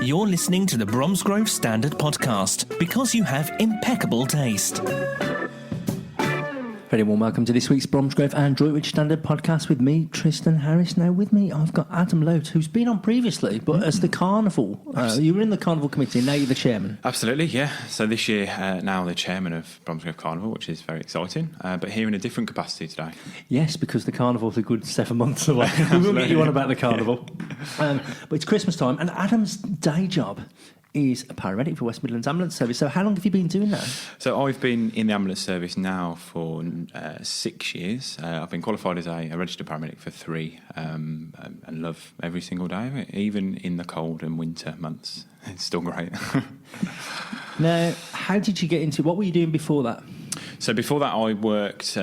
You're listening to the Bromsgrove Standard Podcast because you have impeccable taste. Very warm welcome to this week's Bromsgrove and Droitwich Standard Podcast with me, Tristan Harris. Now with me, I've got Adam Lote, who's been on previously, but as the Carnival. You were in the Carnival Committee, and now you're the Chairman. Absolutely, yeah. So this year, now the Chairman of Bromsgrove Carnival, which is very exciting, but here in a different capacity today. Yes, because the Carnival's a good 7 months away. We will get you on about the Carnival. But it's Christmas time, and Adam's day job is a paramedic for West Midlands Ambulance Service. So how long have you been doing that? So I've been in the ambulance service now for 6 years. I've been qualified as a registered paramedic for 3 and love every single day of it, even in the cold and winter months. It's still great. Now, how did you get into what were you doing before that? So before that, I worked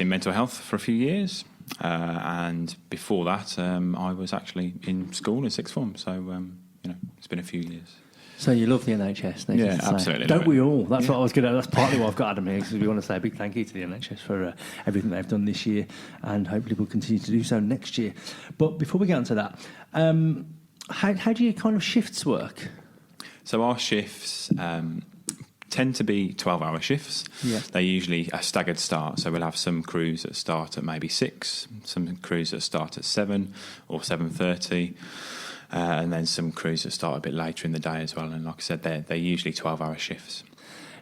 in mental health for a few years. And before that, I was actually in school in sixth form. So, it's been a few years. So you love the NHS, yeah, absolutely. Don't we all? That's what I was going to. That's partly why I've got Adam here, because we want to say a big thank you to the NHS for everything they've done this year, and hopefully we'll continue to do so next year. But before we get onto that, how do your kind of shifts work? So our shifts tend to be 12-hour shifts. Yeah. They're usually a staggered start. So we'll have some crews that start at maybe 6, some crews that start at 7 or 7:30. And then some crews that start a bit later in the day as well. And like I said, they're usually 12-hour shifts.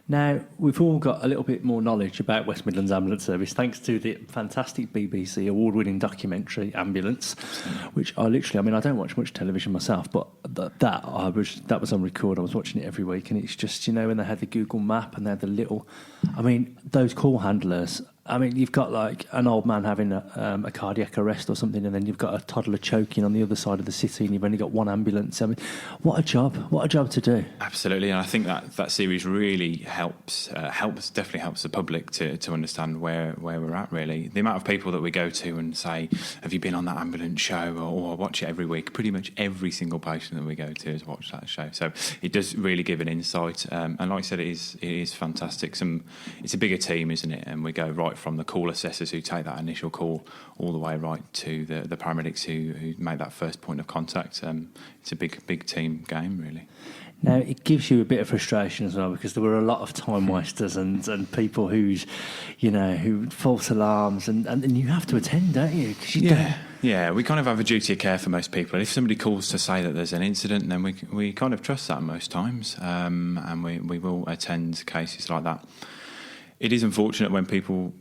Now, we've all got a little bit more knowledge about West Midlands Ambulance Service thanks to the fantastic BBC award-winning documentary Ambulance, which I don't watch much television myself, but that was on record. I was watching it every week, and it's just, when they had the Google map and they had those call handlers. You've got like an old man having a cardiac arrest or something, and then you've got a toddler choking on the other side of the city, and you've only got one ambulance. What a job to do. Absolutely, and I think that series really definitely helps the public to understand where we're at, really. The amount of people that we go to and say, have you been on that ambulance show, or watch it every week. Pretty much every single patient that we go to has watched that show. So it does really give an insight, and like I said, it is fantastic. It's a bigger team, isn't it? And we go right from the call assessors who take that initial call all the way right to the paramedics who make that first point of contact. It's a big team game, really. Now, it gives you a bit of frustration as well, because there were a lot of time wasters and people who false alarms, and you have to attend, don't you? 'Cause you don't. Yeah, we kind of have a duty of care for most people. If somebody calls to say that there's an incident, then we kind of trust that most times, and we will attend cases like that. It is unfortunate when people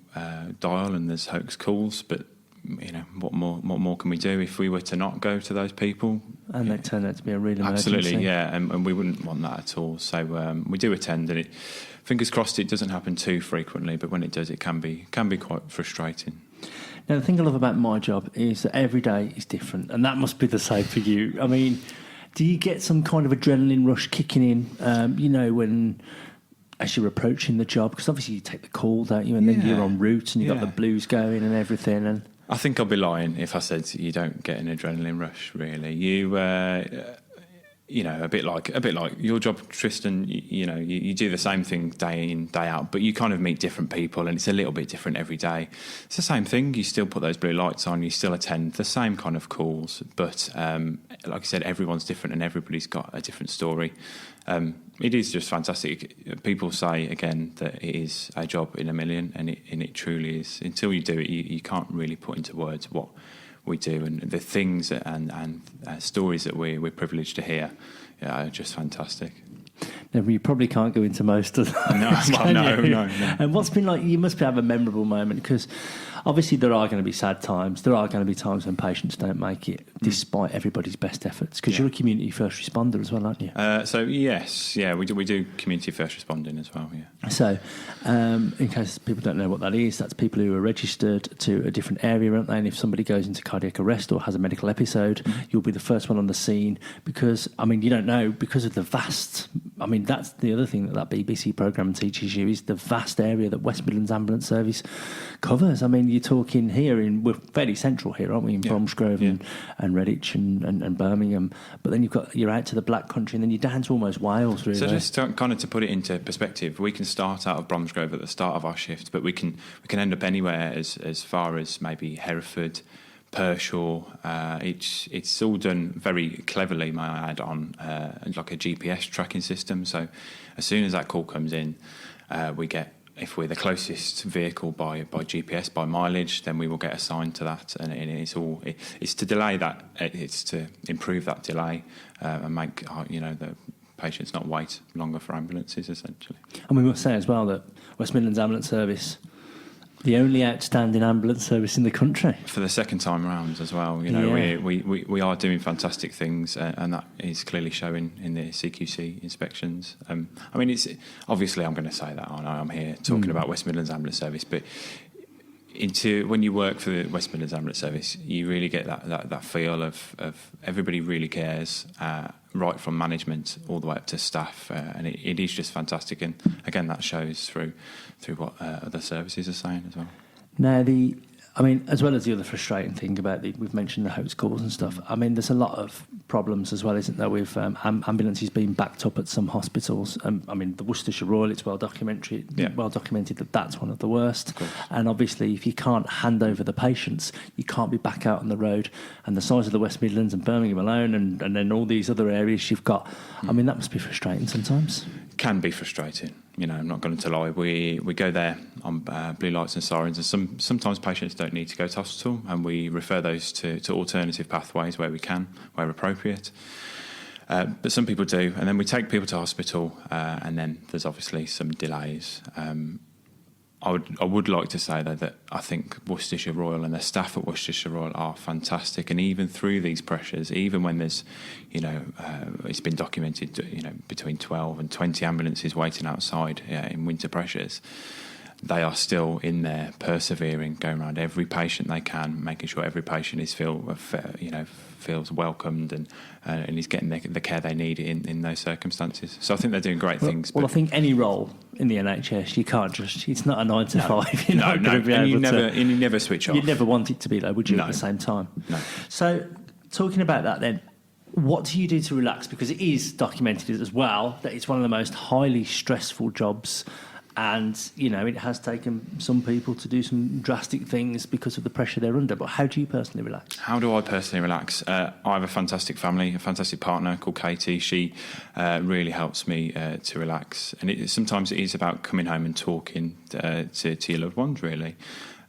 dial and there's hoax calls, but what more can we do if we were to not go to those people? And they turn out to be a real emergency. Absolutely, yeah, and we wouldn't want that at all. So we do attend, and fingers crossed it doesn't happen too frequently, but when it does, it can be quite frustrating. Now, the thing I love about my job is that every day is different, and that must be the same for you. Do you get some kind of adrenaline rush kicking in, as you're approaching the job? Because obviously you take the call, don't you? And then you're en route and you've got the blues going and everything. And I think I'd be lying if I said you don't get an adrenaline rush, really. You, a bit like your job, Tristan, you do the same thing day in, day out, but you kind of meet different people, and it's a little bit different every day. It's the same thing. You still put those blue lights on, you still attend the same kind of calls, but like I said, everyone's different and everybody's got a different story. It is just fantastic. People say, again, that it is a job in a million, and it truly is. Until you do it, you can't really put into words what we do, and the things and stories that we're privileged to hear are just fantastic. No, you probably can't go into most of them. No. And what's been like, you must have a memorable moment, because obviously there are going to be sad times. There are going to be times when patients don't make it, despite everybody's best efforts, because you're a community first responder as well, aren't you? So yes, we do community first responding as well, yeah. So in case people don't know what that is, that's people who are registered to a different area, aren't they? And if somebody goes into cardiac arrest or has a medical episode, you'll be the first one on the scene, because, you don't know, because of the vast... that's the other thing that BBC programme teaches you, is the vast area that West Midlands Ambulance Service covers. You're talking here, we're fairly central here, aren't we, in Bromsgrove and Redditch and Birmingham, but then you're out to the Black Country, and then you're down to almost Wales, really. So just kind of to put it into perspective, we can start out of Bromsgrove at the start of our shift, but we can end up anywhere as far as maybe Hereford, Pershaw. It's all done very cleverly, may I add, on like a GPS tracking system. So as soon as that call comes in, we get, if we're the closest vehicle by GPS, by mileage, then we will get assigned to that. And it's to delay that, it's to improve that delay and make the patients not wait longer for ambulances, essentially. And we must say as well that West Midlands Ambulance Service, the only outstanding ambulance service in the country. For the second time round as well, we are doing fantastic things, and that is clearly showing in the CQC inspections. It's obviously, I'm going to say that, I know I'm here talking about West Midlands Ambulance Service, but when you work for the West Midlands Ambulance Service, you really get that feel of everybody really cares, right from management all the way up to staff, and it is just fantastic. And again, that shows through what other services are saying as well. Now, as well as the other frustrating thing about we've mentioned the host calls and stuff, there's a lot of problems as well, isn't there, with ambulances being backed up at some hospitals. The Worcestershire Royal, it's well documented that that's one of the worst. And obviously, if you can't hand over the patients, you can't be back out on the road. And the size of the West Midlands and Birmingham alone, and then all these other areas you've got, that must be frustrating sometimes. Can be frustrating. I'm not going to lie. We go there on blue lights and sirens, and sometimes patients don't need to go to hospital, and we refer those to alternative pathways where we can, where appropriate. But some people do, and then we take people to hospital, and then there's obviously some delays. I would like to say, though, that I think Worcestershire Royal and the staff at Worcestershire Royal are fantastic, and even through these pressures, even when there's, it's been documented, between 12 and 20 ambulances waiting outside in winter pressures, they are still in there persevering, going around every patient they can, making sure every patient is feels welcomed and is getting the care they need in those circumstances. So I think they're doing great things. Well, I think any role in the NHS, you can't just, it's not a 9 to 5. No, and you never switch off. You'd never want it to be, though, would you, at the same time? No. So talking about that then, what do you do to relax? Because it is documented as well that it's one of the most highly stressful jobs. And, it has taken some people to do some drastic things because of the pressure they're under. But how do you personally relax? How do I personally relax? I have a fantastic family, a fantastic partner called Katie. She really helps me to relax. And sometimes it is about coming home and talking to your loved ones, really.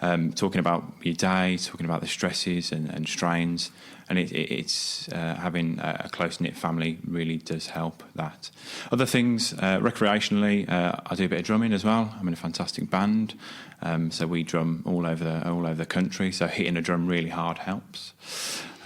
Talking about your day, talking about the stresses and strains. And it's having a close-knit family really does help that. Other things, recreationally, I do a bit of drumming as well. I'm in a fantastic band, so we drum all over the country. So hitting a drum really hard helps.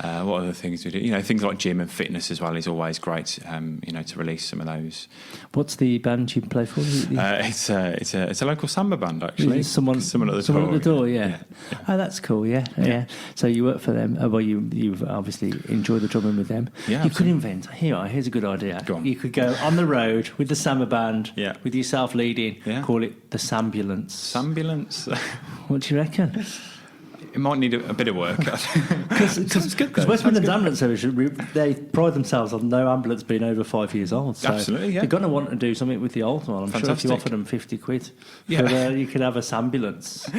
What other things do we do? Things like gym and fitness as well is always great. To release some of those. What's the band you play for? It's a local samba band, actually. Someone at the door. Yeah. Oh, that's cool. Yeah. So you work for them. Well, you've obviously enjoyed the drumming with them. Yeah, you could invent. Here's a good idea. Go on. You could go on the road with the samba band. Yeah. With yourself leading. Yeah. Call it the Sambulance. Sambulance. What do you reckon? It might need a bit of work. Because West Midlands Ambulance Service, they pride themselves on no ambulance being over 5 years old. So absolutely, yeah. They're going to want to do something with the old one. I'm sure if you offered them 50 quid, you could have a Sambulance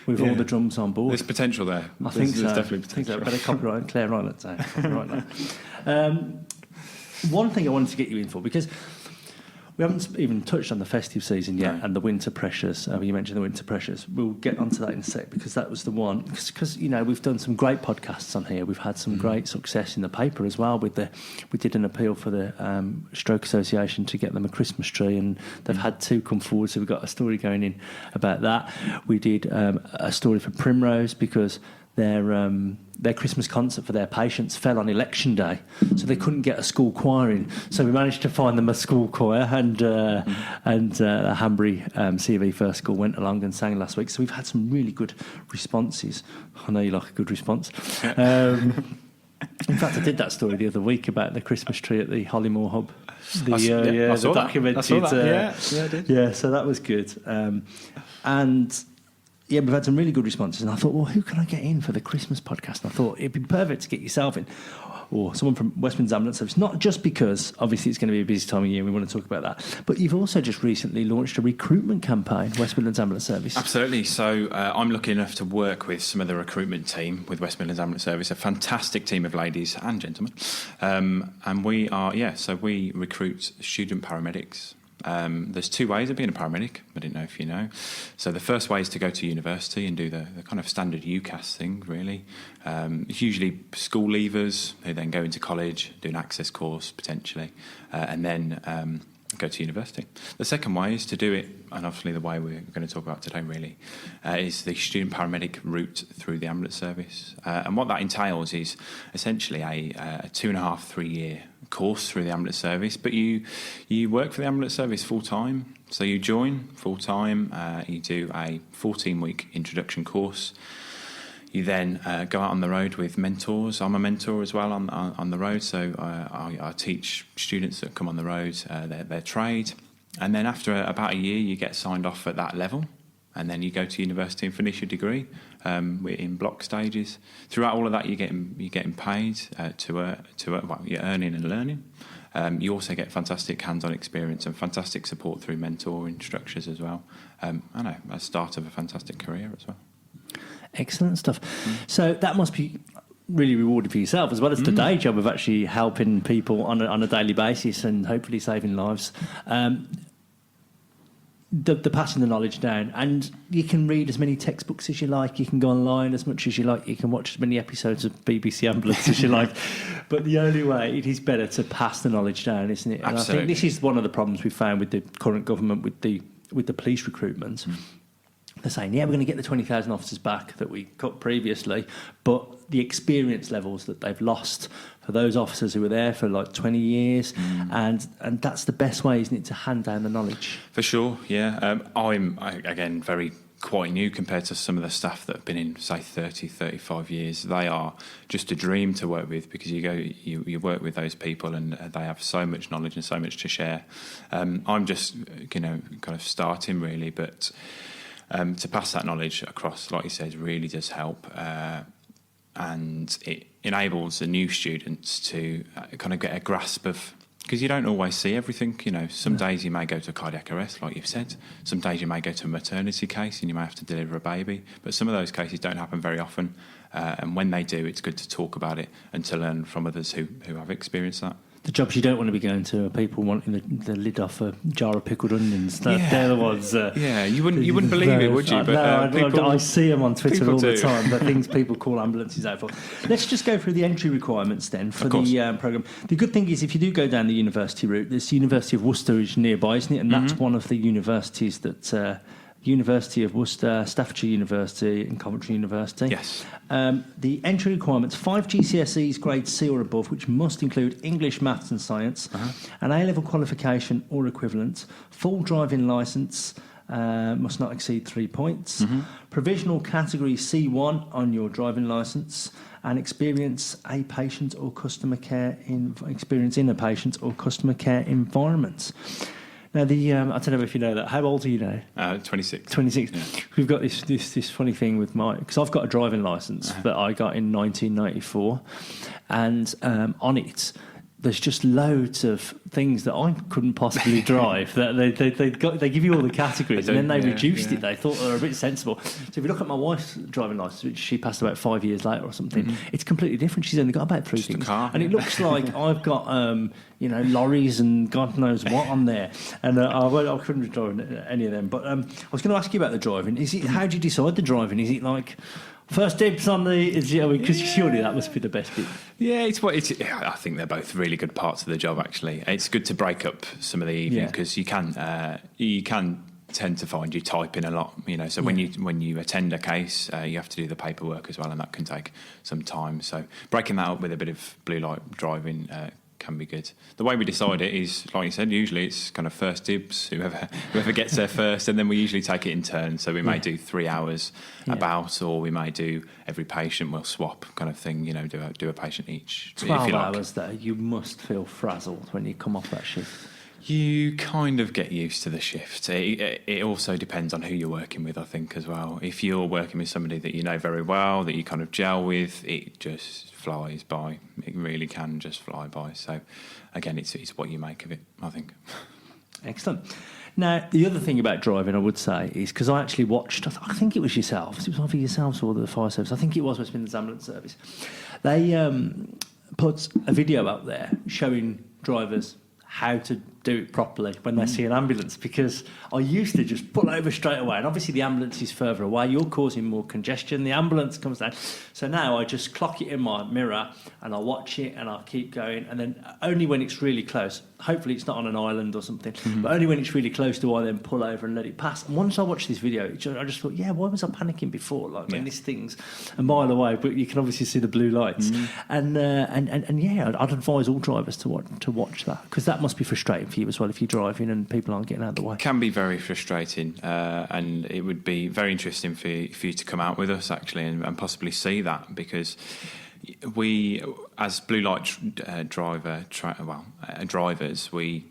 with all the drums on board. There's potential there. I think so. There's definitely potential. I think so. Better copyright Claire Bullivant, say. Copyright that. One thing I wanted to get you in for, because we haven't even touched on the festive season yet and the winter pressures. You mentioned the winter pressures. We'll get onto that in a sec, because that was the one. Because we've done some great podcasts on here. We've had some great success in the paper as well. We did an appeal for the Stroke Association to get them a Christmas tree, and they've had 2 come forward. So we've got a story going in about that. We did a story for Primrose, because their Christmas concert for their patients fell on election day, so they couldn't get a school choir in. So we managed to find them a school choir, and Hanbury CV First School went along and sang last week. So we've had some really good responses. I know you like a good response. In fact, I did that story the other week about the Christmas tree at the Hollymore Hub. I saw documented. I saw that. I did. Yeah, so that was good. Yeah, we've had some really good responses, and I thought, well, who can I get in for the Christmas podcast? And I thought it'd be perfect to get yourself in. or someone from West Midlands Ambulance Service, not just because obviously it's going to be a busy time of year and we want to talk about that, but you've also just recently launched a recruitment campaign, West Midlands Ambulance Service. Absolutely. So I'm lucky enough to work with some of the recruitment team with West Midlands Ambulance Service, a fantastic team of ladies and gentlemen. And we recruit student paramedics. There's two ways of being a paramedic. I didn't know if you know. So the first way is to go to university and do the kind of standard UCAS thing, really. It's usually school leavers who then go into college, do an access course potentially, and then go to university. The second way is to do it, and obviously the way we're going to talk about today really, is the student paramedic route through the ambulance service. And what that entails is essentially a 2.5-3 year course through the ambulance service, but you work for the ambulance service full time. So you join full time, you do a 14-week introduction course. You then go out on the road with mentors. I'm a mentor as well on the road, so I teach students that come on the road their trade. And then after about a year, you get signed off at that level, and then you go to university and finish your degree. We're in block stages. Throughout all of that, you're getting paid you're earning and learning. You also get fantastic hands-on experience and fantastic support through mentoring structures as well. I know, a start of a fantastic career as well. Excellent stuff. So that must be really rewarding for yourself, as well as the day job of actually helping people on a daily basis and hopefully saving lives. The passing the knowledge down, and you can read as many textbooks as you like, you can go online as much as you like, you can watch as many episodes of BBC Ambulance as you like, but the only way, it is better to pass the knowledge down, isn't it? And Absolutely. I think this is one of the problems we've found with the current government with the police recruitment. They're saying, yeah, we're going to get the 20,000 officers back that we cut previously, but the experience levels that they've lost for those officers who were there for like 20 years, and that's the best way, isn't it, to hand down the knowledge? For sure, yeah. I'm, again, very quite new compared to some of the staff that have been in, say, 30, 35 years. They are just a dream to work with, because you work with those people and they have so much knowledge and so much to share. I'm just, kind of starting really, but to pass that knowledge across, like you said, really does help. And it enables the new students to kind of get a grasp of, because you don't always see everything. Some days you may go to a cardiac arrest, like you've said. Some days you may go to a maternity case and you may have to deliver a baby. But some of those cases don't happen very often. And when they do, it's good to talk about it and to learn from others who have experienced that. The jobs you don't want to be going to are people wanting the lid off a jar of pickled onions. They're the ones. You wouldn't believe it, would you? But I see them on Twitter all the time. The things people call ambulances out for. Let's just go through the entry requirements then for the programme. The good thing is, if you do go down the university route, this University of Worcester is nearby, isn't it? And that's one of the universities that. University of Worcester, Staffordshire University and Coventry University. Yes. The entry requirements, 5 GCSEs grade C or above, which must include English, Maths and Science, an A-level qualification or equivalent, full driving licence, must not exceed 3 points, provisional category C1 on your driving licence, and experience in a patient or customer care environment. Now, I don't know if you know that. How old are you now? 26. 26. Yeah. We've got this funny thing with because I've got a driving licence that I got in 1994, and on it, there's just loads of things that I couldn't possibly drive. That they give you all the categories, and then they reduced it. They thought they were a bit sensible. So if you look at my wife's driving licence, which she passed about 5 years later or something, it's completely different. She's only got about 3 things, and it looks like I've got lorries and God knows what on there. And I couldn't be driving any of them. But I was going to ask you about the driving. How do you decide the driving? Is it like first dibs on because surely that must be the best bit. Yeah, I think they're both really good parts of the job. Actually, it's good to break up some of the evening, because you can tend to find you typing a lot. So when you attend a case, you have to do the paperwork as well, and that can take some time. So breaking that up with a bit of blue light driving can be good. The way we decide it is, like you said, usually it's kind of first dibs, whoever gets there first, and then we usually take it in turns. So we may do 3 hours or we may do every patient, we'll swap kind of thing, do a patient each. 12 hours though, you must feel frazzled when you come off that shift. You kind of get used to the shift. It also depends on who you're working with, I think, as well. If you're working with somebody that you know very well, that you kind of gel with, it just flies by. It really can just fly by. So, again, it's what you make of it, I think. Excellent. Now, the other thing about driving, I would say, is because I actually watched, I think it was yourselves, it was either yourselves or the fire service, I think it was West Midlands Ambulance Service. They put a video up there showing drivers how to do it properly when they see an ambulance, because I used to just pull over straight away, and obviously the ambulance is further away, you're causing more congestion, the ambulance comes down, so now I just clock it in my mirror and I watch it and I'll keep going, and then only when it's really close, hopefully it's not on an island or something, but only when it's really close do I then pull over and let it pass. And once I watched this video, I just thought, why was I panicking before, like when this thing's a mile away, but you can obviously see the blue lights, and I'd advise all drivers to watch that, because that must be frustrating for you as well if you're driving and people aren't getting out of the way. It can be very frustrating, and it would be very interesting for you to come out with us actually and possibly see that, because we, as blue light drivers, we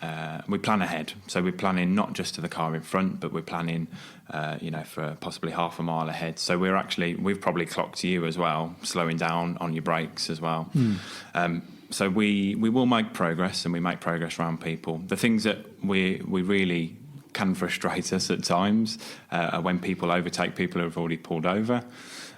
plan ahead. So we're planning not just to the car in front, but we're planning, for possibly half a mile ahead. So we've probably clocked you as well, slowing down on your brakes as well. So we will make progress, and we make progress around people. The things that we really can frustrate us at times are when people overtake people who have already pulled over,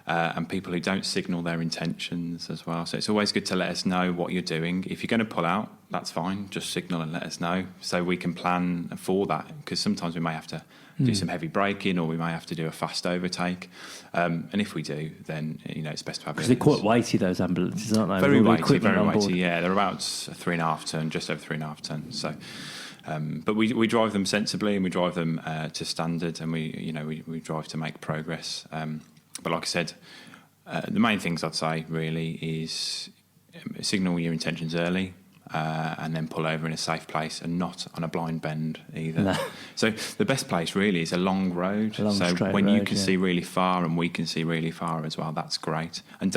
and people who don't signal their intentions as well. So it's always good to let us know what you're doing. If you're going to pull out, that's fine. Just signal and let us know so we can plan for that, because sometimes we may have to do some heavy braking, or we may have to do a fast overtake. And if we do, then it's best to have. Because they're quite weighty, those ambulances, aren't they? Very weighty. Yeah, they're about 3.5 ton, just over 3.5 tons. So, but we drive them sensibly, and we drive them to standard, and we drive to make progress. But like I said, the main things I'd say really is signal your intentions early. And then pull over in a safe place, and not on a blind bend either. No. So the best place really is a long road. So when you can see really far and we can see really far as well, that's great. And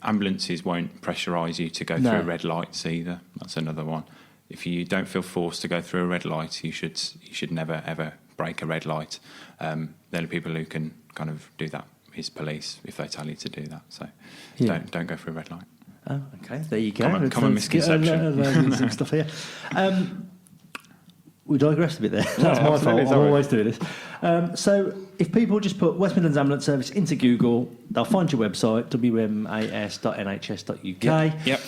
ambulances won't pressurise you to go through red lights either. That's another one. If you don't feel forced to go through a red light, you should never ever break a red light. There are people who can kind of do that is police if they tell you to do that. So don't go through a red light. Oh, okay. There you go. Common misconception. Some stuff here. We digressed a bit there. That's my fault. I'm always doing this. So if people just put West Midlands Ambulance Service into Google, they'll find your website, wmas.nhs.uk. Yep.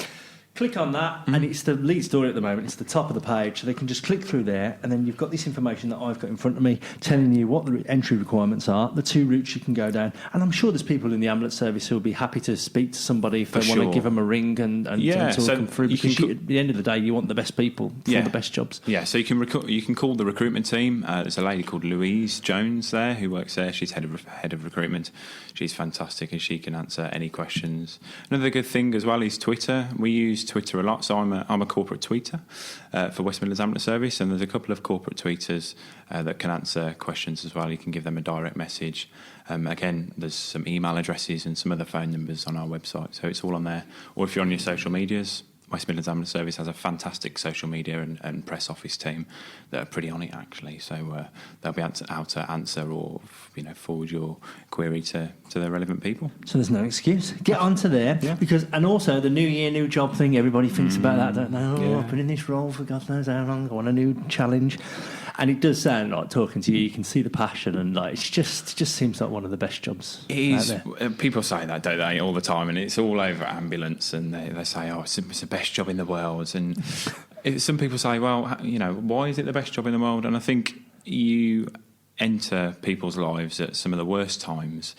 Click on that, and it's the lead story at the moment. It's the top of the page, so they can just click through there, and then you've got this information that I've got in front of me telling you what the entry requirements are, the 2 routes you can go down, and I'm sure there's people in the ambulance service who will be happy to speak to somebody if they want to give them a ring and talk them through, because at the end of the day, you want the best people for the best jobs. Yeah, so you can call the recruitment team. There's a lady called Louise Jones there who works there. She's head of recruitment. She's fantastic, and she can answer any questions. Another good thing as well is Twitter. We use Twitter a lot, so I'm a corporate tweeter for West Midlands Ambulance Service, and there's a couple of corporate tweeters that can answer questions as well. You can give them a direct message. Again, there's some email addresses and some other phone numbers on our website, so it's all on there. Or if you're on your social medias, West Midlands Ambulance Service has a fantastic social media and press office team that are pretty on it actually. So they'll be able to answer or forward your query to the relevant people. So there's no excuse. Get onto there because, and also the new year, new job thing. Everybody thinks about that, don't they? I've been in this role for God knows how long. I want a new challenge. And it does sound like, talking to you, you can see the passion, and like it just seems like one of the best jobs. It is. People say that, don't they, all the time, and it's all over ambulance, and they say, "Oh, it's the best job in the world." And some people say, "Well, why is it the best job in the world?" And I think you enter people's lives at some of the worst times,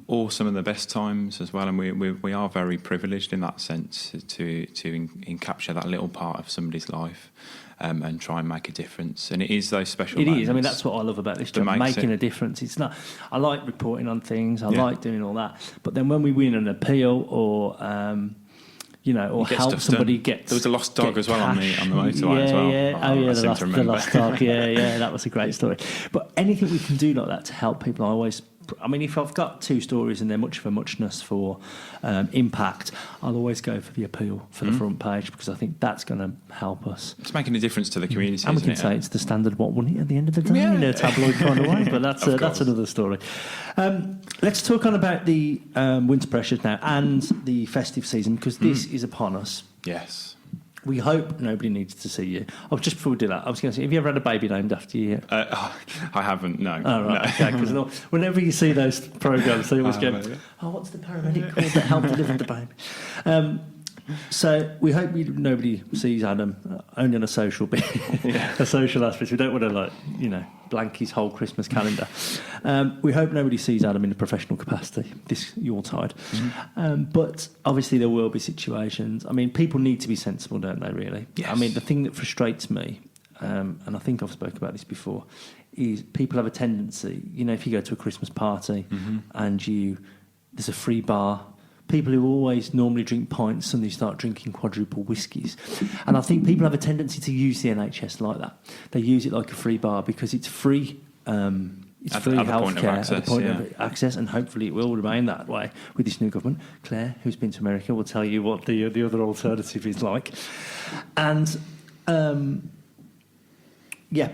or some of the best times as well. And we are very privileged in that sense to capture that little part of somebody's life. And try and make a difference, and it is those special moments. It is. I mean, that's what I love about this job, making a difference. It's not. I like reporting on things. I like doing all that. But then when we win an appeal, or or help somebody get. There was a lost dog as well on the motorway as well. The lost dog. Yeah, that was a great story. But anything we can do like that to help people, I always I mean, if I've got two stories and they're much of a muchness for impact, I'll always go for the appeal for the front page, because I think that's going to help us. It's making a difference to the community, and we can say it's the standard what won it at the end of the day in a tabloid kind of way, but that's another story. Let's talk on about the winter pressures now and the festive season, because this is upon us. Yes. We hope nobody needs to see you. Oh, just before we do that, I was going to say, have you ever had a baby named after you? I haven't, no. Oh, right, no. okay, because whenever you see those programmes, they always go, what's the paramedic called that helped deliver the baby? So we hope nobody sees Adam only on a social bit, a social aspect. We don't want to, blank his whole Christmas calendar. We hope nobody sees Adam in a professional capacity, this Yuletide. But obviously there will be situations. I mean, people need to be sensible, don't they, really? Yes. I mean, the thing that frustrates me, and I think I've spoken about this before, is people have a tendency, if you go to a Christmas party and there's a free bar, people who always normally drink pints suddenly start drinking quadruple whiskies. And I think people have a tendency to use the NHS like that. They use it like a free bar because it's free. It's free healthcare at the point of access, and hopefully it will remain that way with this new government. Claire, who's been to America, will tell you what the other alternative is like. And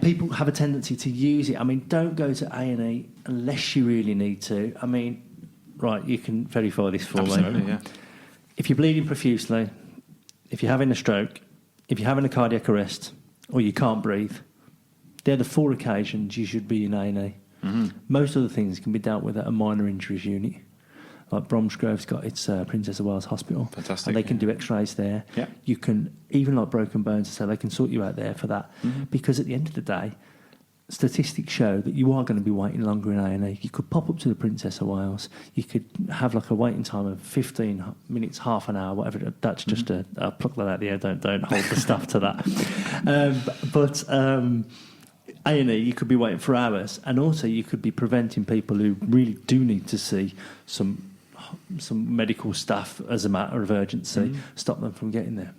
people have a tendency to use it. I mean, don't go to A&E unless you really need to. I mean, right, you can verify this for me. Yeah. If you're bleeding profusely, if you're having a stroke, if you're having a cardiac arrest, or you can't breathe, they're the 4 occasions you should be in A&E. Most other things can be dealt with at a minor injuries unit. Like Bromsgrove's got its Princess of Wales Hospital. Fantastic. And they can do x-rays there. Yeah. You can, even like broken bones, so they can sort you out there for that. Because at the end of the day, statistics show that you are going to be waiting longer in A&E. You could pop up to the Princess of Wales. You could have like a waiting time of 15 minutes, half an hour, whatever. That's just I'll pluck that out the air. Don't hold the stuff to that. But A&E, you could be waiting for hours, and also you could be preventing people who really do need to see some medical staff as a matter of urgency, stop them from getting there.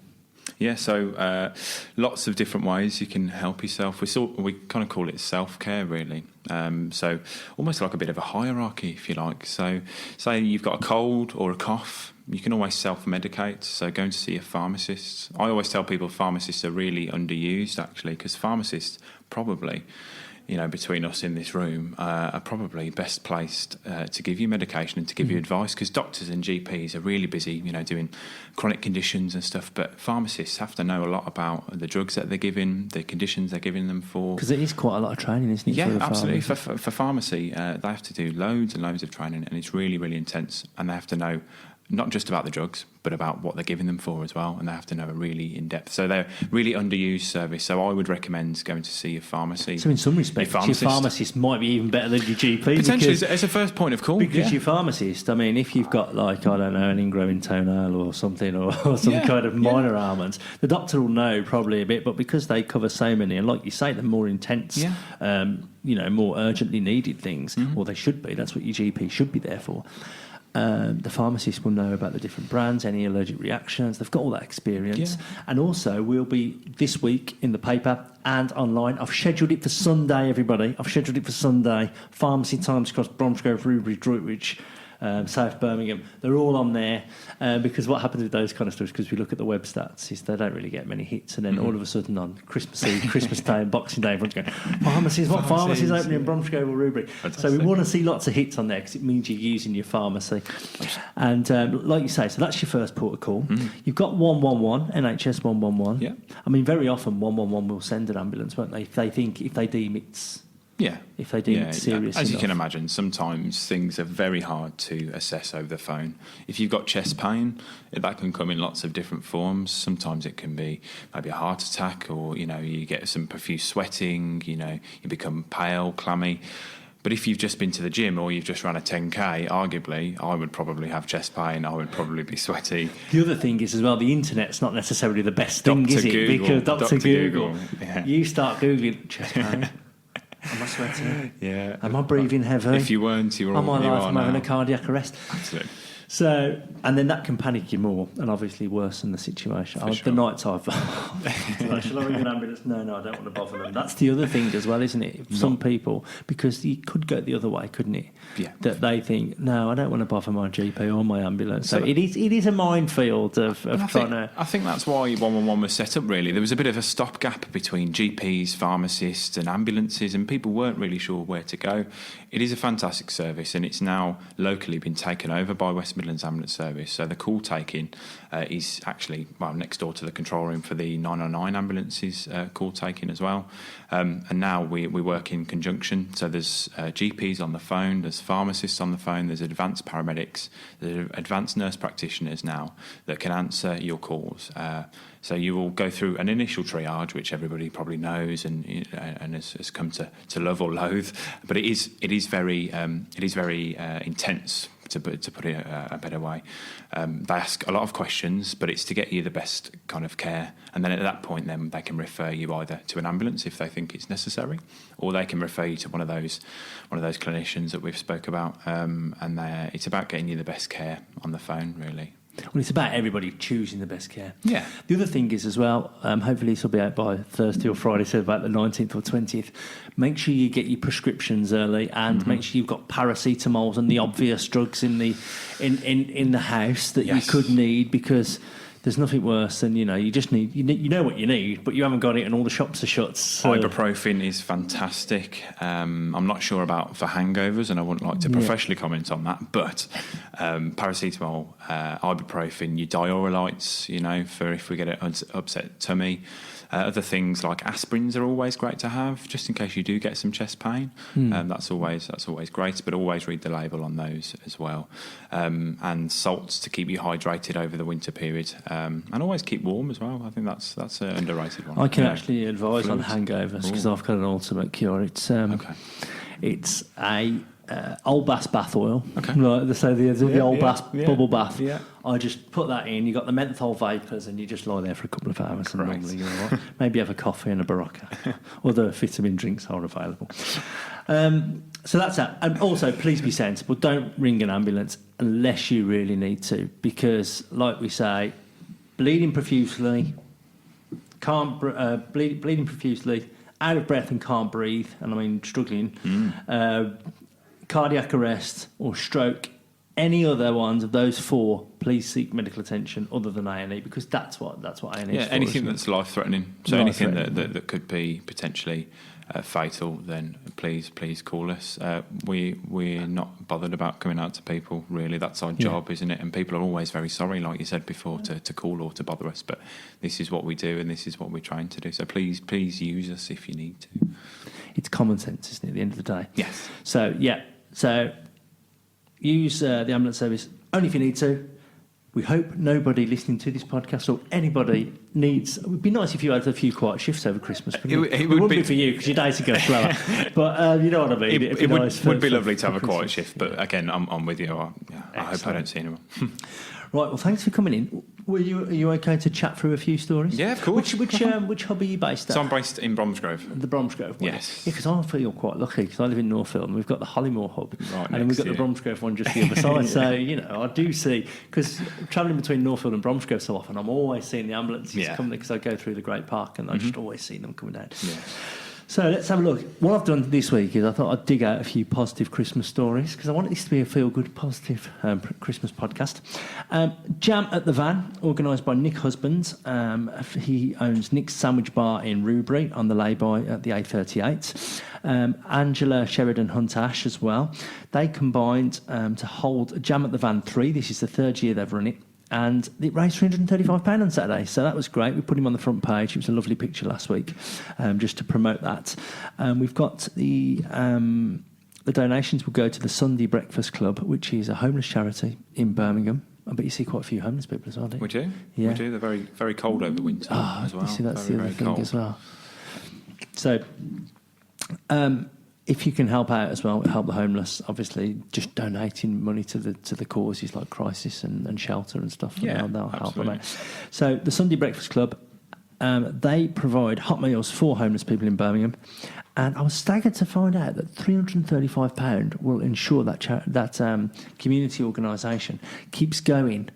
Yeah, so lots of different ways you can help yourself. We kind of call it self-care, really. So almost like a bit of a hierarchy, if you like. So say you've got a cold or a cough, you can always self-medicate. So going to see a pharmacist. I always tell people pharmacists are really underused, actually, because pharmacists probably, between us in this room, are probably best placed to give you medication and to give you advice, because doctors and GPs are really busy, doing chronic conditions and stuff, but pharmacists have to know a lot about the drugs that they're giving, the conditions they're giving them for. Because it is quite a lot of training, isn't it? Yeah, absolutely. For pharmacy, they have to do loads and loads of training, and it's really, really intense, and they have to know not just about the drugs, but about what they're giving them for as well, and they have to know it really in depth. So they're really underused service. So I would recommend going to see your pharmacy. So in some respects, your pharmacist might be even better than your GP. Potentially, it's a first point of call. Because your pharmacist, I mean, if you've got an ingrowing toenail or something, or some kind of minor ailment, the doctor will know probably a bit, but because they cover so many, and like you say, the more intense, more urgently needed things, or they should be, that's what your GP should be there for. The pharmacist will know about the different brands, any allergic reactions. They've got all that experience. And also, we'll be this week in the paper and online. I've scheduled it for Sunday, everybody. Pharmacy Times across Bromsgrove, Rubery, Droitwich, South Birmingham. They're all on there, because what happens with those kind of stories, because we look at the web stats, is they don't really get many hits, and then all of a sudden on Christmas Eve, Christmas Day and Boxing Day, everyone's going, pharmacies opening in Bromsgrove or Rubery? So we want to see lots of hits on there, because it means you're using your pharmacy. And like you say, so that's your first port of call. You've got 111, NHS 111. Yeah. I mean, very often 111 will send an ambulance, won't they, if they deem it's... Yeah. If they deem it serious as enough. you can imagine, sometimes things are very hard to assess over the phone. If you've got chest pain, that can come in lots of different forms. Sometimes it can be maybe a heart attack, or, you get some profuse sweating, you become pale, clammy. But if you've just been to the gym or you've just run a 10K, arguably, I would probably have chest pain. I would probably be sweaty. The other thing is as well, the internet's not necessarily the best thing, is it? Because Dr. Google. You start Googling chest pain. Am I sweating? Yeah. Am I breathing heavy? If you weren't, you were all... Am I having a cardiac arrest? Absolutely. So, and then that can panic you more and obviously worsen the situation. Sure. The nights I've... Shall I ring an ambulance? No, I don't want to bother them. That's the other thing as well, isn't it? Some people, because you could go the other way, couldn't it? Yeah. That they think, no, I don't want to bother my GP or my ambulance. So it is a minefield of trying to... I think that's why 111 was set up, really. There was a bit of a stopgap between GPs, pharmacists and ambulances, and people weren't really sure where to go. It is a fantastic service, and it's now locally been taken over by West Midlands Ambulance Service. So the call taking is actually next door to the control room for the 909 ambulances call taking as well. And now we work in conjunction. So there's GPs on the phone, there's pharmacists on the phone, there's advanced paramedics, there's advanced nurse practitioners now that can answer your calls. So you will go through an initial triage, which everybody probably knows and has come to love or loathe. But it is very intense. To put it a better way, they ask a lot of questions, but it's to get you the best kind of care. And then at that point, then they can refer you either to an ambulance if they think it's necessary, or they can refer you to one of those clinicians that we've spoke about. And it's about getting you the best care on the phone, really. Well, it's about everybody choosing the best care. Yeah. The other thing is as well, hopefully this will be out by Thursday or Friday, so about the 19th or 20th. Make sure you get your prescriptions early, and make sure you've got paracetamols and the obvious drugs in the house that you could need, because there's nothing worse than, you just need, you know what you need, but you haven't got it and all the shops are shut. So. Ibuprofen is fantastic. I'm not sure about for hangovers, and I wouldn't like to professionally comment on that, but paracetamol, ibuprofen, your Diorolites, for if we get an upset tummy. Other things like aspirins are always great to have, just in case you do get some chest pain. That's always great, but always read the label on those as well. And salts to keep you hydrated over the winter period, and always keep warm as well. I think that's an underrated one. I can actually advise on hangovers because I've got an ultimate cure. It's a Old bath oil. Okay. Right, so the old bubble bath. Yeah. I just put that in. You got the menthol vapours, and you just lie there for a couple of hours. And normally you're all right. Maybe have a coffee and a Barocca. Other vitamin drinks are available. So that's that. And also, please be sensible. Don't ring an ambulance unless you really need to, because, like we say, bleeding profusely, bleeding profusely, out of breath and can't breathe, and I mean struggling. Cardiac arrest or stroke, any other ones of those four, please seek medical attention other than A&E, because that's what A&E is for. Anything that's life-threatening. So anything that could be potentially fatal, then please call us. We're not bothered about coming out to people, really. That's our job, isn't it? And people are always very sorry, like you said before, to call or to bother us. But this is what we do, and this is what we're trying to do. So please use us if you need to. It's common sense, isn't it, at the end of the day? Yes. So use the ambulance service only if you need to. We hope nobody listening to this podcast or anybody needs... It would be nice if you had a few quiet shifts over Christmas. It wouldn't be for you, because your days would go slower. But you know what I mean. It would be lovely to have a quiet shift, but again, I'm with you. I hope I don't see anyone. Right, well, thanks for coming in. Are you okay to chat through a few stories? Yeah, of course. Which hub are you based at? So I'm based in Bromsgrove. The Bromsgrove one? Yes. Yeah, because I feel quite lucky, because I live in Northfield, and we've got the Hollymore hub, and then we've got the Bromsgrove one just the other side. So, I do see, because travelling between Northfield and Bromsgrove so often, I'm always seeing the ambulances come there, because I go through the Great Park, and I just always see them coming down. Yeah. So let's have a look. What I've done this week is I thought I'd dig out a few positive Christmas stories, because I wanted this to be a feel-good, positive Christmas podcast. Jam at the Van, organised by Nick Husbands. He owns Nick's Sandwich Bar in Rubery on the lay-by at the A38. Angela Sheridan Hunt-Ash as well. They combined to hold Jam at the Van 3. This is the third year they've run it. And it raised £335 on Saturday, so that was great. We put him on the front page. It was a lovely picture last week, just to promote that. We've got the donations will go to the Sunday Breakfast Club, which is a homeless charity in Birmingham. I bet you see quite a few homeless people as well, don't you? We do. Yeah. We do. They're very, very cold over winter as well. You see, that's very, the other thing cold. as well. So, if you can help out as well, help the homeless, obviously just donating money to the causes like crisis and shelter and stuff. Yeah, they'll help them out. So the Sunday Breakfast Club, they provide hot meals for homeless people in Birmingham, And I was staggered to find out that £335 will ensure that community organisation keeps going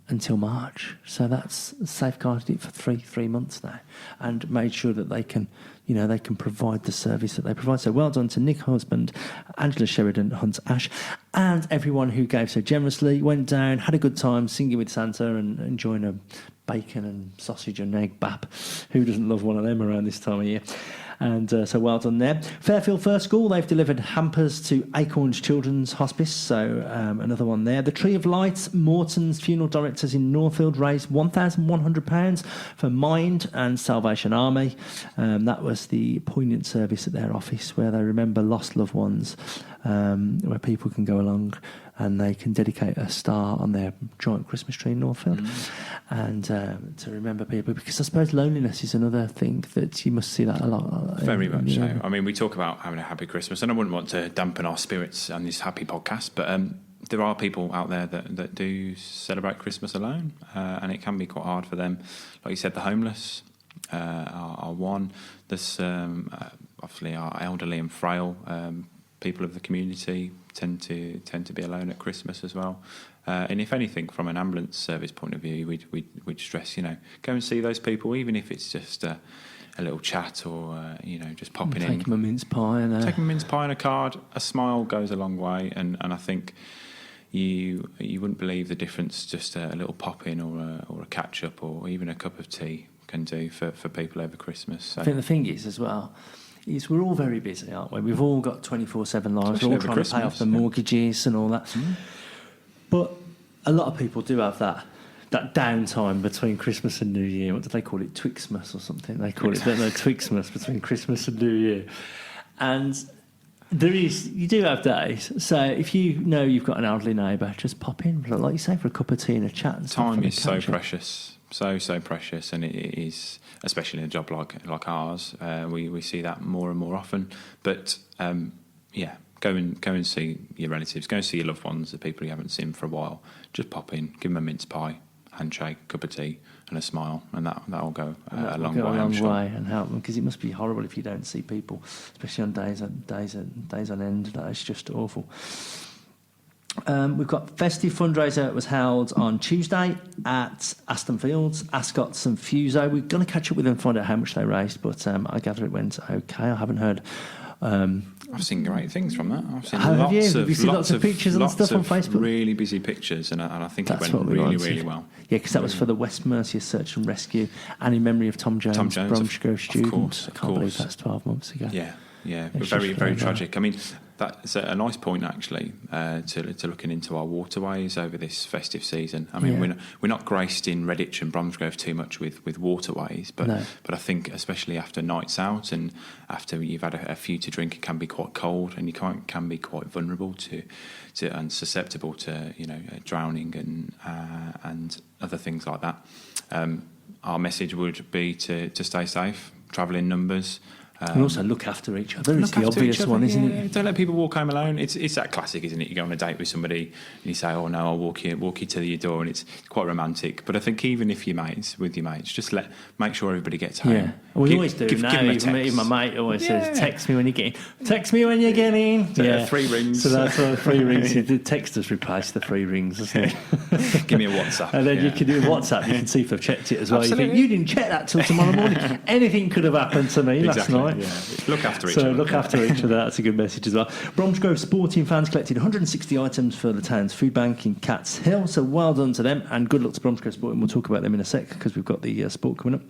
until March. So that's safeguarded it for three months now, and made sure that they can provide the service that they provide. So well done to Nick Husband, Angela Sheridan, Hunt Ash, and everyone who gave so generously, went down, had a good time singing with Santa and enjoying a bacon and sausage and egg bap. Who doesn't love one of them around this time of year? And so well done there. Fairfield First School, they've delivered hampers to Acorns Children's Hospice, so another one there. The Tree of Light, Morton's funeral directors in Northfield raised £1,100 for Mind and Salvation Army. That was the poignant service at their office where they remember lost loved ones, where people can go along and they can dedicate a star on their giant Christmas tree in Northfield, and to remember people, because I suppose loneliness is another thing that you must see that a lot. Very much so. I mean, we talk about having a happy Christmas, and I wouldn't want to dampen our spirits on this happy podcast, but there are people out there that do celebrate Christmas alone, and it can be quite hard for them. Like you said, the homeless are one. There's obviously our elderly and frail people of the community tend to be alone at Christmas as well. And if anything, from an ambulance service point of view, we'd stress, go and see those people, even if it's just a little chat or, just popping in. Take them a mince pie. Take them a mince pie and a card. A smile goes a long way. And I think you wouldn't believe the difference just a little pop-in or a catch-up or even a cup of tea can do for people over Christmas. So. I think the thing is as well, we're all very busy, aren't we? We've all got 24/7 lives. Especially we're all trying Christmas, to pay off the mortgages and all that. But a lot of people do have that downtime between Christmas and New Year. What do they call it? Twixmas or something? They call it, don't they? Twixmas, between Christmas and New Year. And you do have days. So if you know you've got an elderly neighbour, just pop in, like you say, for a cup of tea and a chat. And time is so precious. So precious, and it is, especially in a job like ours. We see that more and more often. But go and see your relatives, go and see your loved ones, the people you haven't seen for a while. Just pop in, give them a mince pie, handshake, cup of tea, and a smile, and that'll go a long way. I'm sure. And help them, because it must be horrible if you don't see people, especially on days on end. That is just awful. We've got festive fundraiser was held on Tuesday at Aston Fields, Ascot's and Fuso. We're going to catch up with them and find out how much they raised, but I gather it went okay. I haven't heard. I've seen great things from that. I've seen have you seen lots of pictures and stuff on Facebook? Really busy pictures, and I think it went really well. Yeah, because that was for the West Mercia Search and Rescue, and in memory of Tom Jones, Bromsgrove student. I can't believe that's 12 months ago. Yeah, very, very tragic. I mean, that's a nice point, actually, to looking into our waterways over this festive season. I mean, we're not graced in Redditch and Bromsgrove too much with waterways, but I think especially after nights out and after you've had a few to drink, it can be quite cold, and you can be quite vulnerable to and susceptible to drowning and other things like that. Our message would be to stay safe, travel in numbers. And also look after each other. It's the obvious one, isn't it? Don't let people walk home alone. It's that classic, isn't it? You go on a date with somebody and you say, "Oh no, I'll walk you to your door," and it's quite romantic. But I think even if with your mates, just make sure everybody gets home. Yeah, we always do. Give even my mate always says, "Text me when you get in." Text me when you get in. Yeah, 3 rings. So that's all 3 rings. The text has replaced the 3 rings, doesn't it? Give me a WhatsApp. And then you can do WhatsApp. You can see if I've checked it as well. Absolutely. You think, you didn't check that till tomorrow morning. Anything could have happened to me last night. Yeah. Look after each other. Look after each other. That's a good message as well. Bromsgrove sporting fans collected 160 items for the town's food bank in Cats Hill. So well done to them, and good luck to Bromsgrove Sporting. We'll talk about them in a sec because we've got the sport coming up.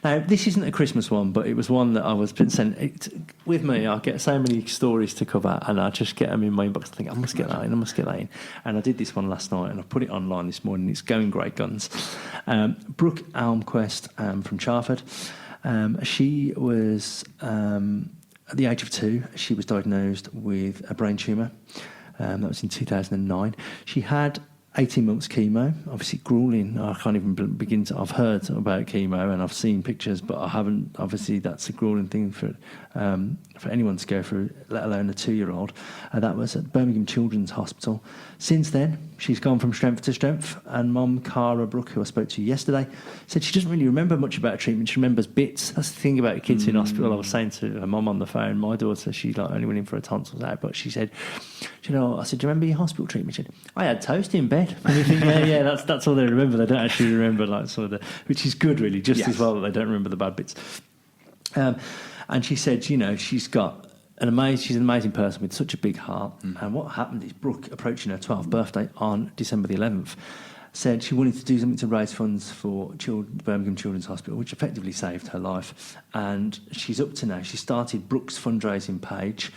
Now, this isn't a Christmas one, but it was one that I was sent with me. I get so many stories to cover, and I just get them in my inbox. I think I must get that in. And I did this one last night, and I put it online this morning. It's going great guns. Brooke Almquist from Charford. She was, at the age of 2, she was diagnosed with a brain tumour. That was in 2009. She had 18 months chemo, obviously grueling. I can't even begin to. I've heard about chemo and I've seen pictures, but I haven't. Obviously, that's a grueling thing for anyone to go through, let alone a 2-year-old. That was at Birmingham Children's Hospital. Since then, she's gone from strength to strength. And Mum, Cara Brooke, who I spoke to yesterday, said she doesn't really remember much about her treatment. She remembers bits. That's the thing about kids in hospital. I was saying to her mum on the phone, my daughter, she only went in for her tonsils out, but she said, I said, do you remember your hospital treatment? She said, I had toast in bed. And you think, yeah, that's all they remember. They don't actually remember which is good really, just as well that they don't remember the bad bits. And she said, she's got she's an amazing person with such a big heart. And what happened is Brooke, approaching her 12th birthday on December the 11th, said she wanted to do something to raise funds for Birmingham Children's Hospital, which effectively saved her life. And she's up to now. She started Brooke's fundraising page.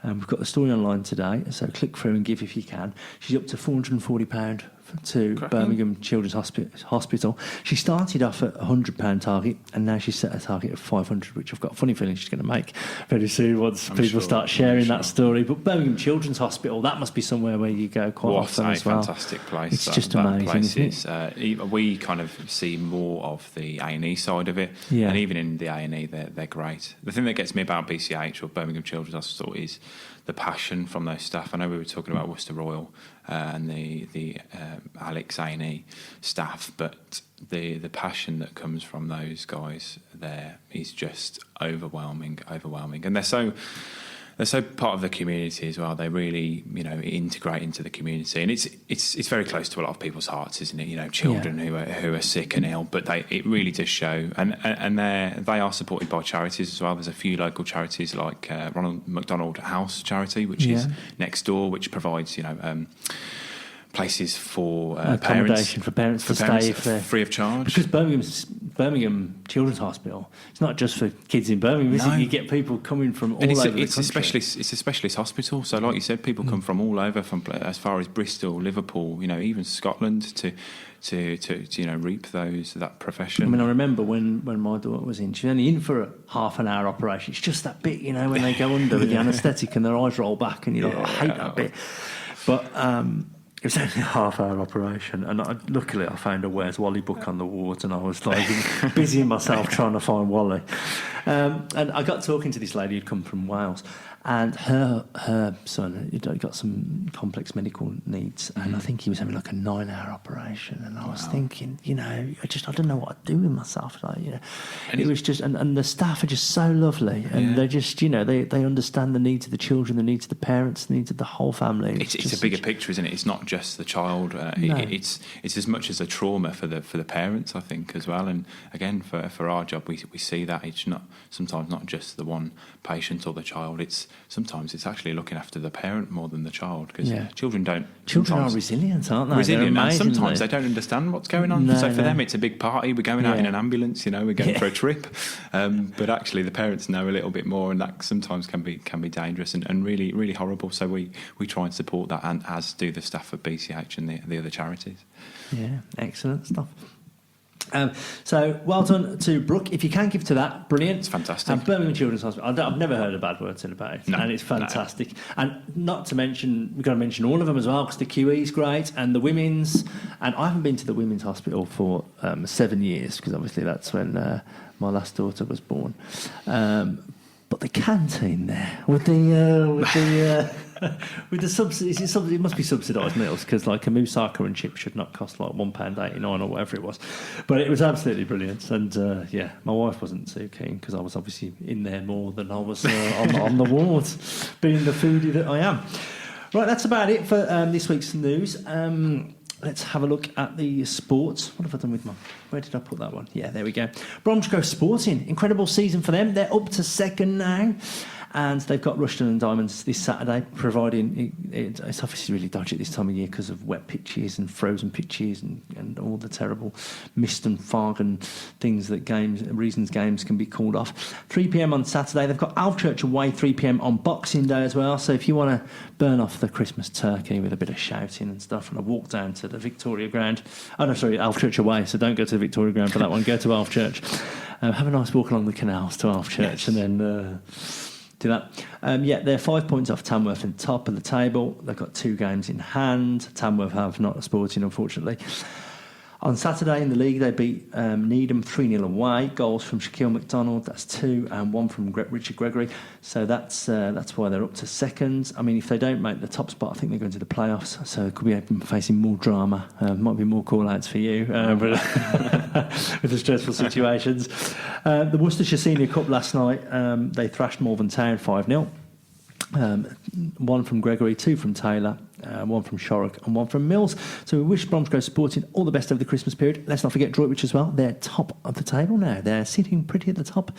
We've got the story online today, so click through and give if you can. She's up to £440 to Birmingham Children's Hospital. She started off at a £100 target, and now she's set a target of £500, which I've got a funny feeling she's going to make very soon once people start sharing that story. But Birmingham Children's Hospital, that must be somewhere where you go quite often as well. What a fantastic place. It's just amazing, isn't it? We kind of see more of the A&E side of it, and even in the A&E, they're great. The thing that gets me about BCH or Birmingham Children's Hospital is the passion from those staff. I know we were talking about Worcester Royal and the Alex A&E staff, but the passion that comes from those guys there is just overwhelming, and they're so part of the community as well. They really, integrate into the community, and it's very close to a lot of people's hearts, isn't it? Children who are sick and ill, but it really does show, and they are supported by charities as well. There's a few local charities like Ronald McDonald House Charity, which is next door, which provides places for accommodation for parents to stay free of charge. Because Birmingham Children's Hospital, it's not just for kids in Birmingham. You get people coming from all over the country. It's a specialist hospital, so like you said, people come from all over, from as far as Bristol, Liverpool, even Scotland to reap that profession. I mean, I remember when my daughter was in, she was only in for a half an hour operation. It's just that bit, when they go under with the anaesthetic and their eyes roll back, and I hate that bit. But it was only a half-hour operation, and luckily I found a Where's Wally book on the ward, and I was busying myself trying to find Wally. And I got talking to this lady who'd come from Wales, and her son had got some complex medical needs, and I think he was having like a 9-hour operation, and I was thinking, I don't know what I'd do with myself. And it was just, and the staff are just so lovely, and they're just, they understand the needs of the children, the needs of the parents, the needs of the whole family. It's a bigger picture, isn't it? It's not just the child. It's as much as a trauma for the parents, I think, as well. And again, for our job, we see that it's sometimes not just the one patient or the child. Sometimes it's actually looking after the parent more than the child, because children are resilient, aren't they? Resilient, and sometimes they don't understand what's going on. For them, it's a big party. We're going out in an ambulance. We're going for a trip, but actually the parents know a little bit more, and that sometimes can be dangerous and really, really horrible. So we try and support that, and as do the staff at BCH and the other charities. Yeah, excellent stuff. So well done to Brooke. If you can give to that, brilliant. It's fantastic. And Birmingham Children's Hospital, I've never heard a bad word said about it, and it's fantastic. No. And not to mention, we've got to mention all of them as well, because the QE is great, and the women's, and I haven't been to the women's hospital for 7 years, because obviously that's when my last daughter was born. But the canteen there with the subsidies, it must be subsidised meals, because like a moussaka and chips should not cost like £1.89 or whatever it was. But it was absolutely brilliant, and my wife wasn't too keen, because I was obviously in there more than I was on the ward, being the foodie that I am. Right, that's about it for this week's news. Let's have a look at the sports. What have I done with where did I put that one? Yeah, there we go. Bromsgrove Sporting, incredible season for them. They're up to second now, and they've got Rushden and Diamonds this Saturday, providing it's obviously really dodgy at this time of year because of wet pitches and frozen pitches and all the terrible mist and fog and things that games can be called off. 3 p.m. on Saturday. They've got Alvechurch away 3 p.m. on Boxing Day as well. So if you want to burn off the Christmas turkey with a bit of shouting and stuff, and a walk down to the Victoria Ground. Oh no, sorry, Alvechurch away. So don't go to the Victoria Ground for that one. Go to Alvechurch. Have a nice walk along the canals to Alvechurch, and then do that. They're 5 points off Tamworth in top of the table. They've got 2 games in hand. Tamworth have not Sporting, unfortunately. On Saturday in the league, they beat Needham 3-0 away. Goals from Shaquille McDonald, that's 2, and 1 from Richard Gregory. So that's why they're up to second. I mean, if they don't make the top spot, I think they're going to the playoffs. So it could be facing more drama. Might be more call-outs for you but with the stressful situations. The Worcestershire Senior Cup last night, they thrashed Malvern Town 5-0. 1 from Gregory, 2 from Taylor, 1 from Shorrock and 1 from Mills. So we wish Bromsgrove Sporting all the best over the Christmas period. Let's not forget Droitwich as well. They're top of the table now. They're sitting pretty at the top.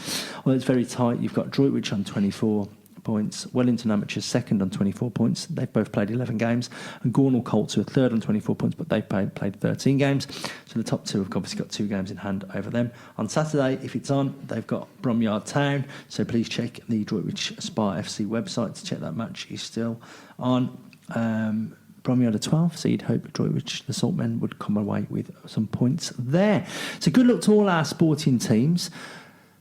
Well, it's very tight. You've got Droitwich on 24 points, Wellington Amateurs second on 24 points. They've both played 11 games, and Gornal Colts are third on 24 points, but they've played 13 games. So the top 2 have obviously got 2 games in hand over them. On Saturday, if it's on, they've got Bromyard Town, so please check the Droitwich Spa FC website to check that match is still on. Bromyard are 12, so you'd hope Droitwich, the Saltmen, would come away with some points there. So good luck to all our sporting teams.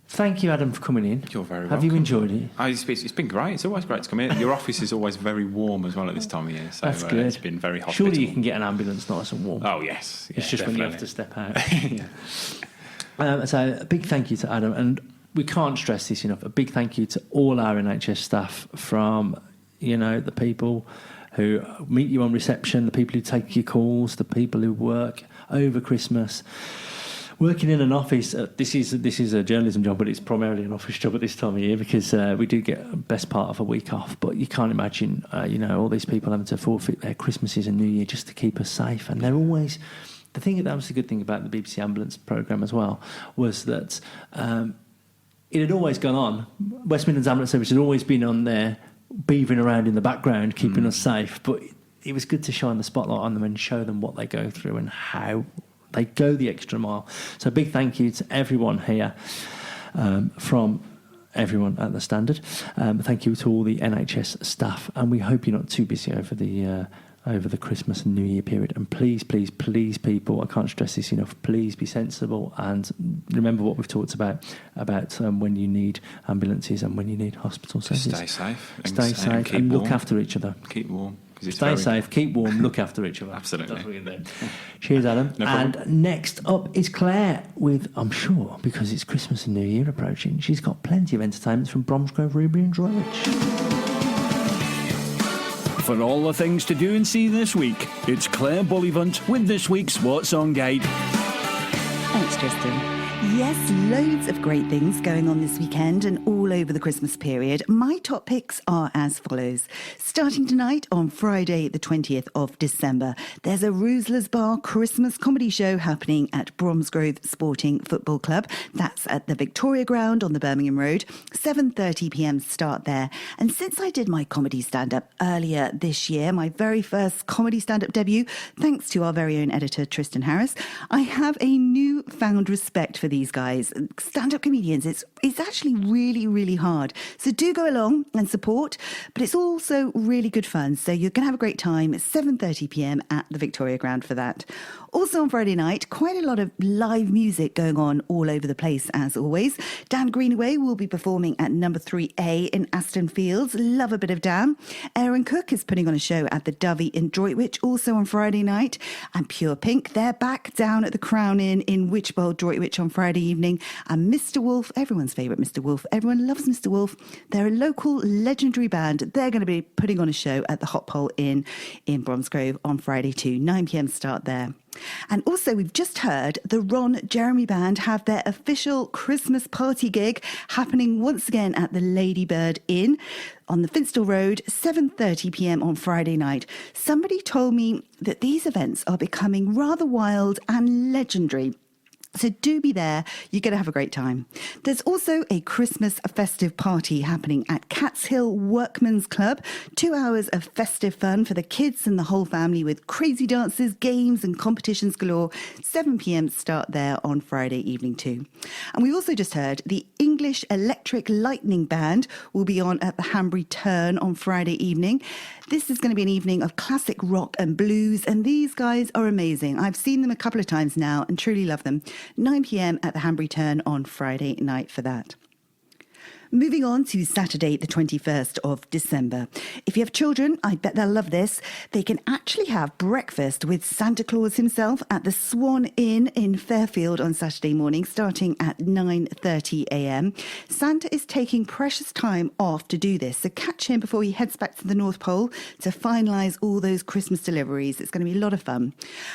Thank you, Adam, for coming in. You're very welcome. Have you enjoyed it? It's been great. It's always great to come in. Your office is always very warm as well at this time of year. So That's good. It's been very hospitable. Surely you can get an ambulance nice and warm. Oh, yes. It's just definitely. when you have to step out. So a big thank you to Adam. And we can't stress this enough. A big thank you to all our NHS staff, from, the people who meet you on reception, the people who take your calls, the people who work over Christmas. Working in an office, this is a journalism job, but it's primarily an office job at this time of year, because we do get the best part of a week off. But you can't imagine, all these people having to forfeit their Christmases and New Year just to keep us safe. And they're always... that was the good thing about the BBC Ambulance programme as well, was that it had always gone on. West Midlands Ambulance Service had always been on there, beavering around in the background, keeping us safe. But it was good to shine the spotlight on them and show them what they go through and how they go the extra mile. So a big thank you to everyone here, from everyone at the Standard. Thank you to all the NHS staff, and we hope you're not too busy over the Christmas and New Year period. And please, please, please, people, I can't stress this enough, please be sensible and remember what we've talked about when you need ambulances and when you need hospital services. Stay safe. Stay safe and look after each other. Keep warm. Stay safe, keep warm, look after each other. Absolutely. That's what we're going to do. Cheers, Adam. No problem. And next up is Claire with, I'm sure, because it's Christmas and New Year approaching, she's got plenty of entertainments from Bromsgrove, Ruby and Droitwich. For all the things to do and see this week, it's Claire Bullivant with this week's What's On Guide. Thanks, Tristan. Yes, loads of great things going on this weekend and all over the Christmas period. My top picks are as follows. Starting tonight on Friday, the 20th of December, there's a Roosler's Bar Christmas comedy show happening at Bromsgrove Sporting Football Club. That's at the Victoria Ground on the Birmingham Road. 7:30pm start there. And since I did my comedy stand-up earlier this year, my very first comedy stand-up debut, thanks to our very own editor, Tristan Harris, I have a newfound respect for these guys. Stand-up comedians, it's actually really, really hard. So do go along and support, but it's also really good fun. So you're going to have a great time at 7:30pm at the Victoria Ground for that. Also on Friday night, quite a lot of live music going on all over the place, as always. Dan Greenaway will be performing at number 3A in Aston Fields. Love a bit of Dan. Aaron Cook is putting on a show at the Dovey in Droitwich, also on Friday night. And Pure Pink, they're back down at the Crown Inn in Wychbold, Droitwich on Friday evening. And Mr. Wolf, everyone's favourite Mr. Wolf, everyone loves Mr. Wolf. They're a local legendary band. They're going to be putting on a show at the Hot Pole Inn in Bromsgrove on Friday too. 9pm start there. And also, we've just heard the Ron Jeremy Band have their official Christmas party gig happening once again at the Ladybird Inn on the Finstall Road, 7:30pm on Friday night. Somebody told me that these events are becoming rather wild and legendary. So do be there. You're going to have a great time. There's also a Christmas festive party happening at Cats Hill Workman's Club. 2 hours of festive fun for the kids and the whole family with crazy dances, games and competitions galore. 7pm start there on Friday evening too. And we also just heard the English Electric Lightning Band will be on at the Hanbury Turn on Friday evening. This is going to be an evening of classic rock and blues, and these guys are amazing. I've seen them a couple of times now and truly love them. 9pm at the Hanbury Turn on Friday night for that. Moving on to Saturday, the 21st of December. If you have children, I bet they'll love this. They can actually have breakfast with Santa Claus himself at the Swan Inn in Fairfield on Saturday morning, starting at 9:30 a.m. Santa is taking precious time off to do this, so catch him before he heads back to the North Pole to finalise all those Christmas deliveries. It's going to be a lot of fun.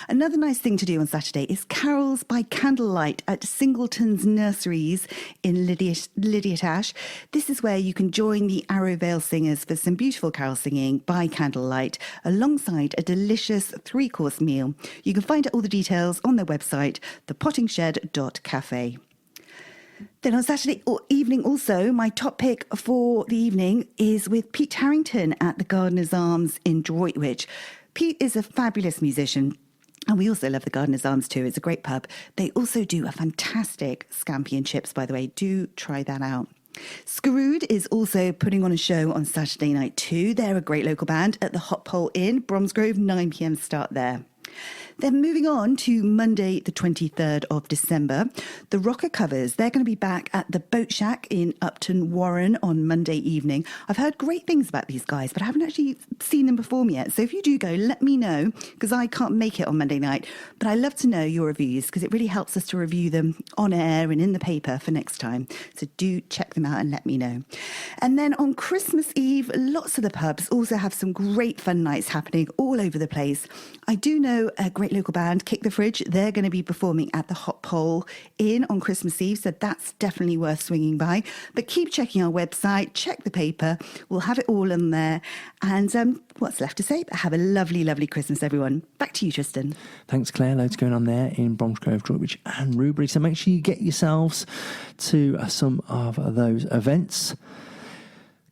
Another nice thing to do on Saturday is carols by candlelight at Singleton's Nurseries in Lydiat Ash. This is where you can join the Arrowvale Singers for some beautiful carol singing by candlelight alongside a delicious 3-course meal. You can find out all the details on their website, thepottingshed.cafe. Then on Saturday evening also, my top pick for the evening is with Pete Harrington at the Gardener's Arms in Droitwich. Pete is a fabulous musician. And we also love the Gardener's Arms too. It's a great pub. They also do a fantastic scampi and chips, by the way. Do try that out. Scarood is also putting on a show on Saturday night too. They're a great local band at the Hot Pole Inn, Bromsgrove, 9 p.m. start there. Then moving on to Monday, the 23rd of December, the Rocker Covers. They're going to be back at the Boat Shack in Upton Warren on Monday evening. I've heard great things about these guys, but I haven't actually seen them perform yet. So if you do go, let me know, because I can't make it on Monday night. But I love to know your reviews, because it really helps us to review them on air and in the paper for next time. So do check them out and let me know. And then on Christmas Eve, lots of the pubs also have some great fun nights happening all over the place. I do know a great local band, Kick the Fridge. They're going to be performing at the Hot Pole Inn on Christmas Eve, so that's definitely worth swinging by. But keep checking our website, check the paper. We'll have it all in there. And what's left to say? But have a lovely, lovely Christmas, everyone. Back to you, Tristan. Thanks, Claire. Loads going on there in Bromsgrove, Droitwich and Rubery. So make sure you get yourselves to some of those events.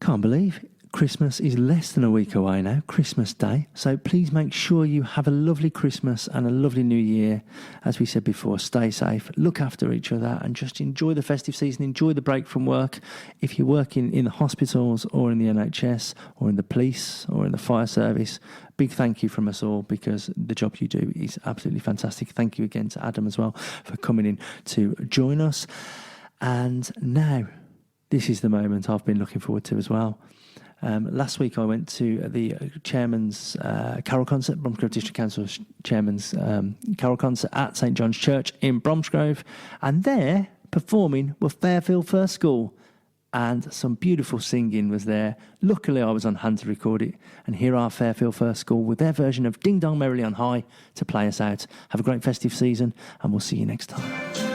Can't believe Christmas is less than a week away now, Christmas Day. So please make sure you have a lovely Christmas and a lovely New Year. As we said before, stay safe, look after each other, and just enjoy the festive season, enjoy the break from work. If you're working in the hospitals or in the NHS or in the police or in the fire service, big thank you from us all, because the job you do is absolutely fantastic. Thank you again to Adam as well for coming in to join us. And now, this is the moment I've been looking forward to as well. Last week I went to the Chairman's Carol Concert, Bromsgrove District Council Chairman's Carol Concert at St John's Church in Bromsgrove, and there performing were Fairfield First School, and some beautiful singing was there. Luckily I was on hand to record it, and here are Fairfield First School with their version of Ding Dong Merrily on High to play us out. Have a great festive season, and we'll see you next time.